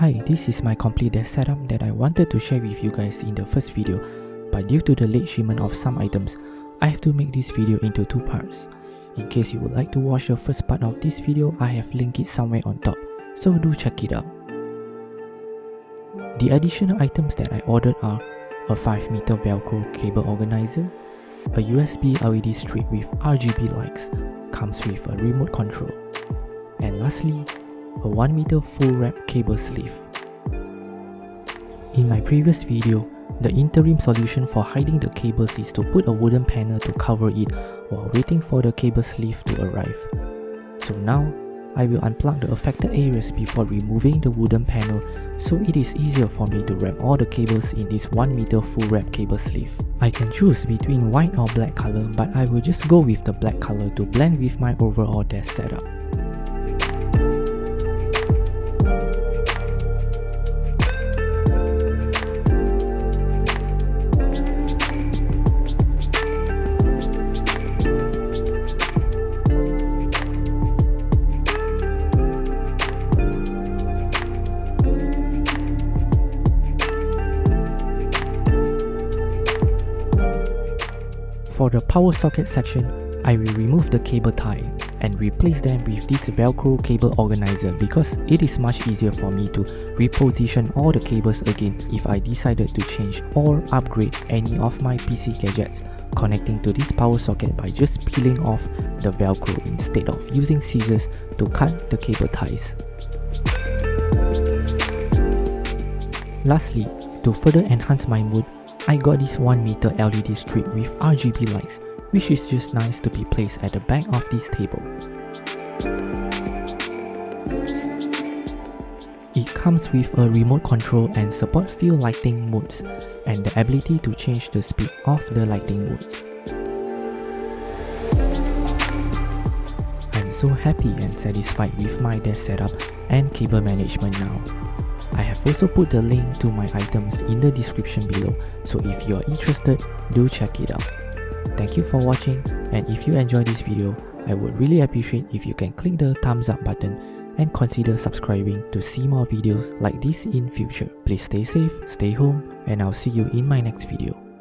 Hi, this is my complete desk setup that I wanted to share with you guys in the first video, but due to the late shipment of some items, I have to make this video into two parts. In case you would like to watch the first part of this video, I have linked it somewhere on top, so do check it out. The additional items that I ordered are a 5-meter Velcro cable organizer, a USB LED strip with RGB lights, comes with a remote control, and lastly, a 1-meter full wrap cable sleeve. In my previous video, the interim solution for hiding the cables is to put a wooden panel to cover it while waiting for the cable sleeve to arrive. So now, I will unplug the affected areas before removing the wooden panel, so it is easier for me to wrap all the cables in this 1-meter full wrap cable sleeve. I can choose between white or black color, but I will just go with the black color to blend with my overall desk setup. For the power socket section, I will remove the cable tie and replace them with this Velcro cable organizer because it is much easier for me to reposition all the cables again if I decided to change or upgrade any of my PC gadgets connecting to this power socket by just peeling off the Velcro instead of using scissors to cut the cable ties. Lastly, to further enhance my mood, I got this 1-meter LED strip with RGB lights, which is just nice to be placed at the back of this table. It comes with a remote control and support few lighting modes, and the ability to change the speed of the lighting modes. I'm so happy and satisfied with my desk setup and cable management now. I have also put the link to my items in the description below, so if you are interested, do check it out. Thank you for watching, and if you enjoyed this video, I would really appreciate if you can click the thumbs up button and consider subscribing to see more videos like this in future. Please stay safe, stay home, and I'll see you in my next video.